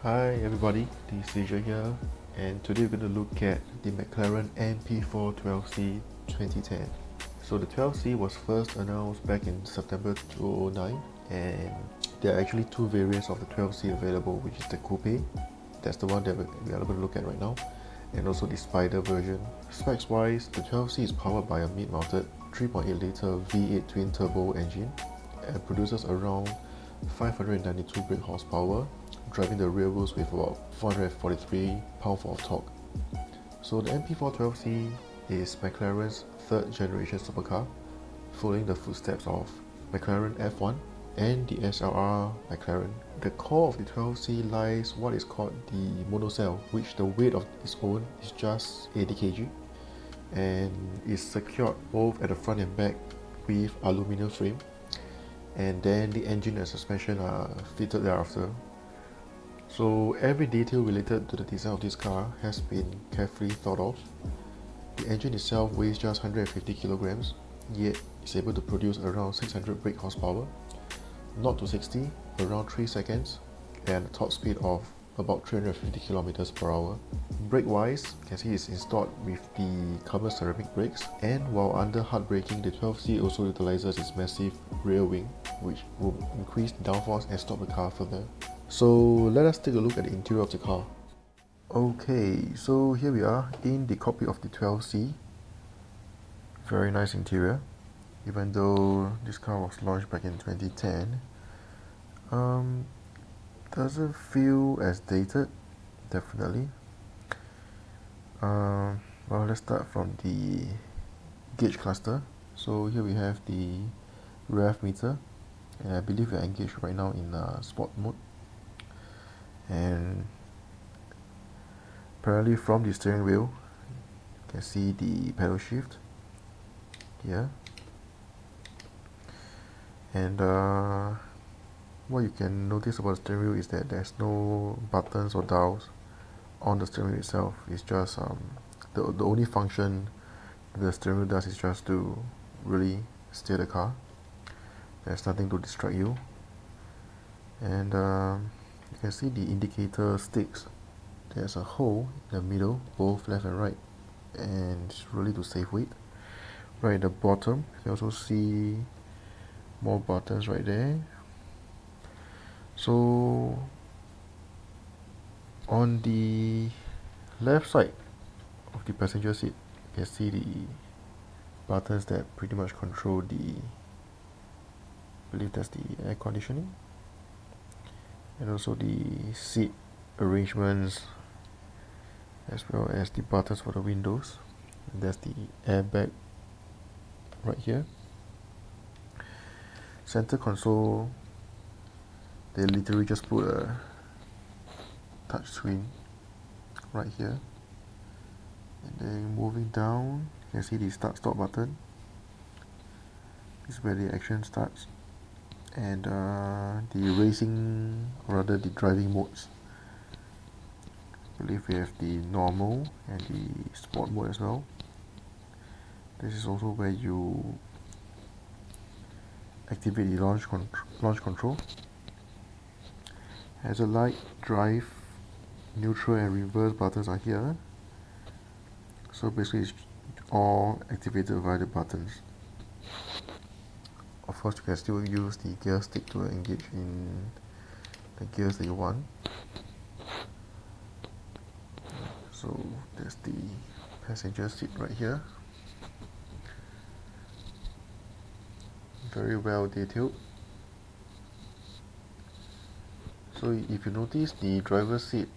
Hi everybody, this is Asia here, and today we're going to look at the McLaren MP4-12C 2010. So the 12C was first announced back in September 2009, and there are actually two variants of the 12C available, which is the Coupe, that's the one that we are going to look at right now, and also the Spider version. Specs wise, the 12C is powered by a mid-mounted 3.8 litre V8 twin-turbo engine and produces around 592 brake horsepower, driving the rear wheels with about 443 pound-feet of torque. So the MP4-12C is McLaren's third generation supercar, following the footsteps of McLaren F1 and the SLR McLaren. The core of the 12C lies what is called the monocell, which the weight of its own is just 80 kg and is secured both at the front and back with aluminium frame, and then the engine and suspension are fitted thereafter. So every detail related to the design of this car has been carefully thought of. The engine itself weighs just 150 kilograms, yet is able to produce around 600 brake horsepower, 0 to 60 around 3 seconds, and a top speed of about 350 kilometers per hour. Brake wise, you can see it's installed with the carbon ceramic brakes, and while under hard braking, the 12C also utilizes its massive rear wing, which will increase downforce and stop the car further. So let us take a look at the interior of the car. Okay, so here we are in the cockpit of the 12C. Very nice interior, even though this car was launched back in 2010. Doesn't feel as dated, definitely. Well, let's start from the gauge cluster. So here we have the rev meter, and I believe we are engaged right now in sport mode. And apparently from the steering wheel, you can see the pedal shift here, and what you can notice about the steering wheel is that there's no buttons or dials on the steering wheel itself. It's just the only function the steering wheel does is just to really steer the car. There's nothing to distract you, and you can see the indicator sticks. There's a hole in the middle, both left and right, and it's really to save weight. Right at the bottom, you can also see more buttons right there. So on the left side of the passenger seat, you can see the buttons that pretty much control the, I believe that's the air conditioning, and also the seat arrangements, as well as the buttons for the windows. And there's the airbag right here. Center console, they literally just put a touch screen right here, and then moving down, you can see the start stop button. This is where the action starts, and the racing, or rather the driving modes. I believe we have the normal and the sport mode as well. This is also where you activate the launch control. Hazard light, drive, neutral and reverse buttons are here. So basically it's all activated via the buttons. Of course, you can still use the gear stick to engage in the gears that you want. So there's the passenger seat right here. Very well detailed. So if you notice, the driver's seat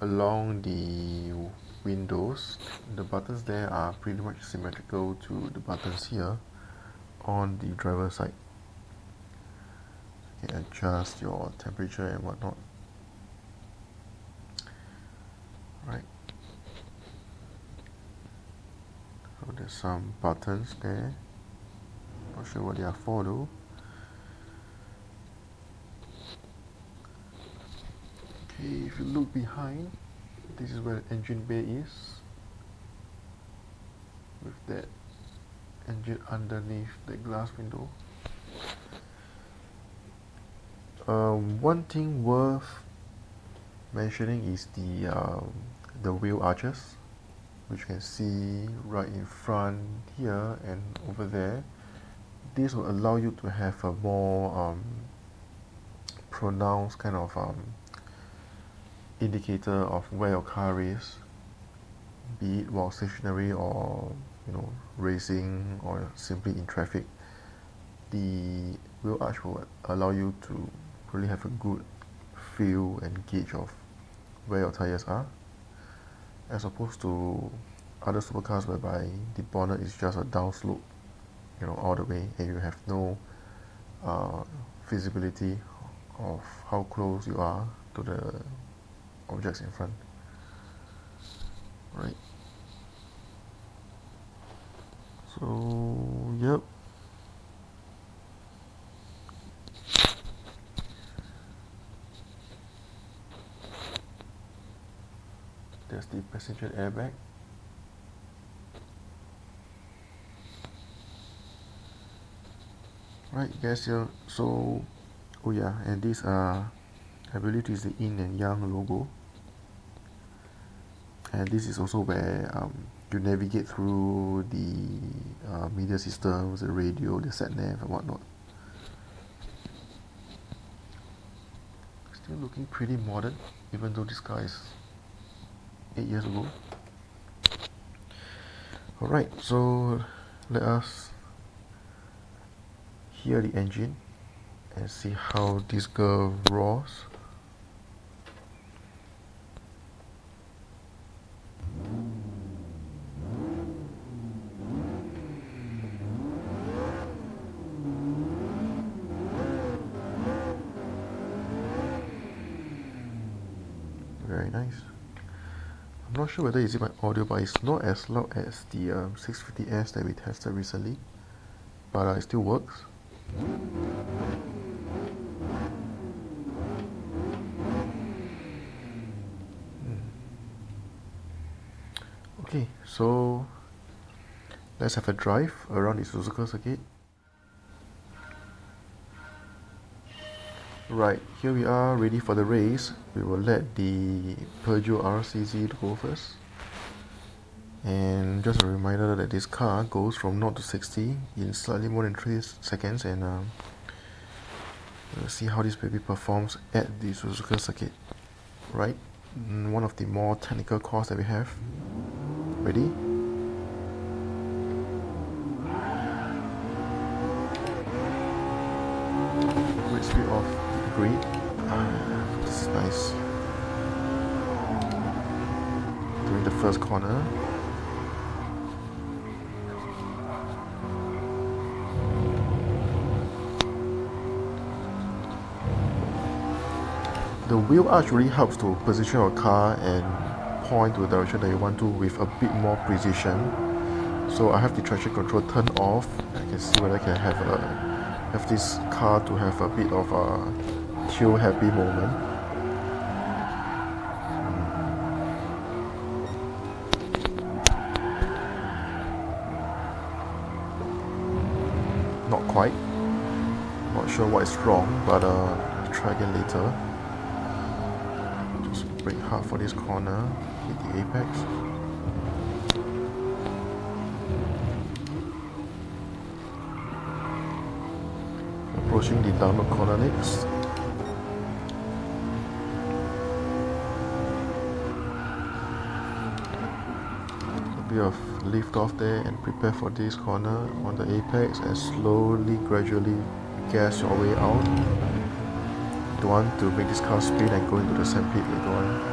along the windows, the buttons there are pretty much symmetrical to the buttons here on the driver's side. You can adjust your temperature and whatnot. Right. So there's some buttons there. Not sure what they are for though. Okay, if you look behind, this is where the engine bay is, with that engine underneath the glass window. One thing worth mentioning is the wheel arches, which you can see right in front here and over there. This will allow you to have a more pronounced kind of indicator of where your car is, be it while stationary or racing or simply in traffic. The wheel arch will allow you to really have a good feel and gauge of where your tires are, as opposed to other supercars whereby the bonnet is just a downslope, all the way, and you have no visibility of how close you are to the objects in front. Right. So, yep. There's the passenger airbag. Right, guys, so, oh yeah, and this, I believe this is the Yin and Yang logo. And this is also where you navigate through the media systems, the radio, the sat-nav and whatnot. Still looking pretty modern, even though this car is 8 years ago. Alright, so let us hear the engine and see how this girl roars. Very nice. I'm not sure whether it's my audio, but it's not as loud as the 650S that we tested recently, but it still works. Okay, so let's have a drive around the Suzuka circuit. Right, here we are ready for the race. We will let the Peugeot RCZ go first. And just a reminder that this car goes from 0 to 60 in slightly more than 3 seconds, and we'll see how this baby performs at the Suzuka circuit. Right, one of the more technical cars that we have. Ready? Great speed off the grid. This is nice. During the first corner. The wheel arch really helps to position your car and point to the direction that you want to with a bit more precision. So I have the traction control turned off. I can see whether I can have this car to have a bit of a chill happy moment. Not quite. Not sure what is wrong, but I'll try again later. Brake hard for this corner, hit the apex. Approaching the downward corner next. A bit of lift off there and prepare for this corner on the apex and slowly, gradually gas your way out. Don't want to make this car spin and go into the sandpit later on.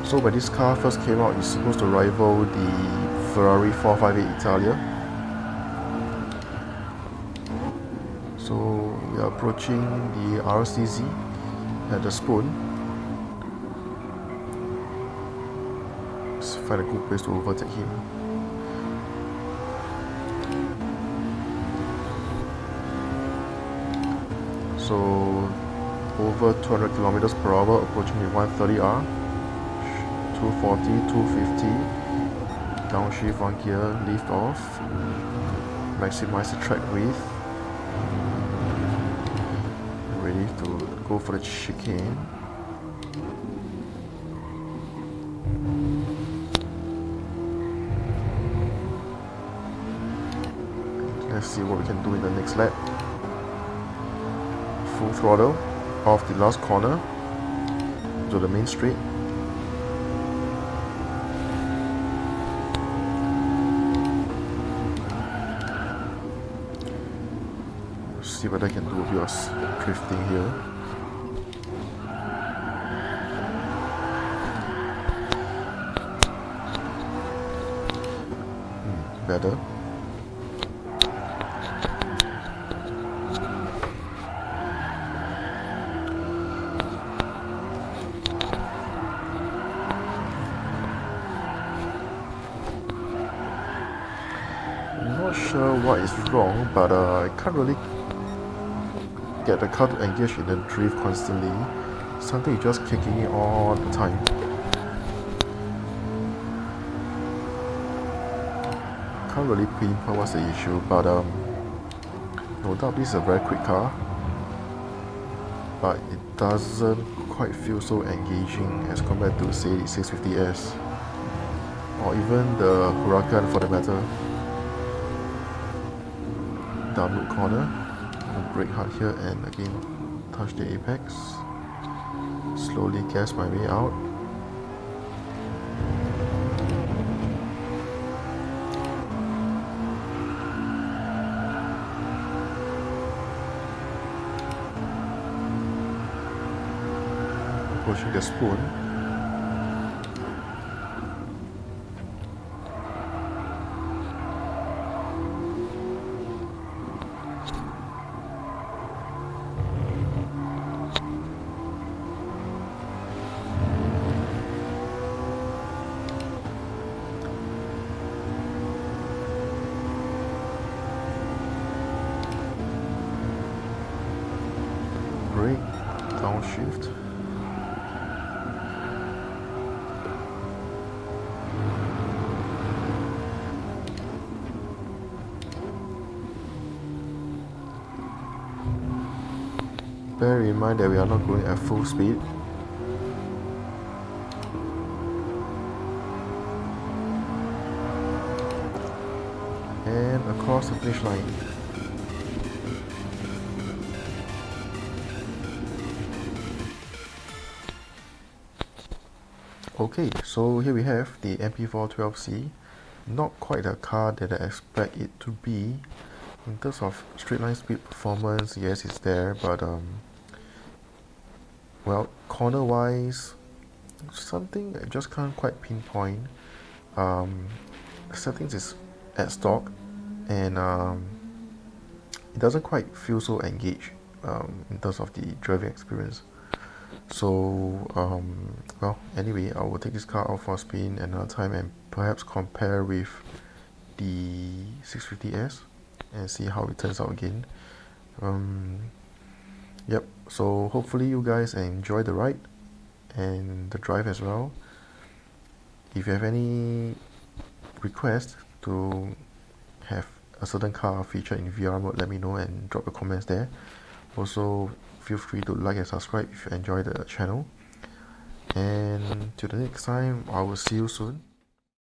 So when this car first came out, it's supposed to rival the Ferrari 458 Italia. So we are approaching the RCZ at the spoon. Let's find a good place to overtake him. So over 200 kilometers per hour, approaching the 130R, 240, 250, downshift 1 gear, lift off, maximize the track width. to go for the chicane. Let's see what we can do in the next lap. Full throttle off the last corner to the main straight. See whether I can do a bit of drifting here. Better. I'm not sure what is wrong, but I can't really get the car to engage in the drift constantly. Something is just kicking it all the time. Can't really pinpoint what's the issue, but no doubt this is a very quick car, but it doesn't quite feel so engaging as compared to, say, the 650S or even the Huracan for the matter. Downward corner, I'll brake hard here and again touch the apex. Slowly gas my way out. Pushing the spoon. Brake, downshift. Bear in mind that we are not going at full speed. And across the finish line. Okay, so here we have the MP4-12C. Not quite the car that I expect it to be. In terms of straight line speed performance, yes, it's there, but well, corner wise, something I just can't quite pinpoint. Settings is at stock, and it doesn't quite feel so engaged in terms of the driving experience. So well, anyway, I will take this car out for a spin another time and perhaps compare with the 650S and see how it turns out again. Yep, so hopefully you guys enjoy the ride and the drive as well. If you have any request to have a certain car featured in VR mode, let me know and drop the comments there. Also, feel free to like and subscribe if you enjoy the channel. And till the next time, I will see you soon.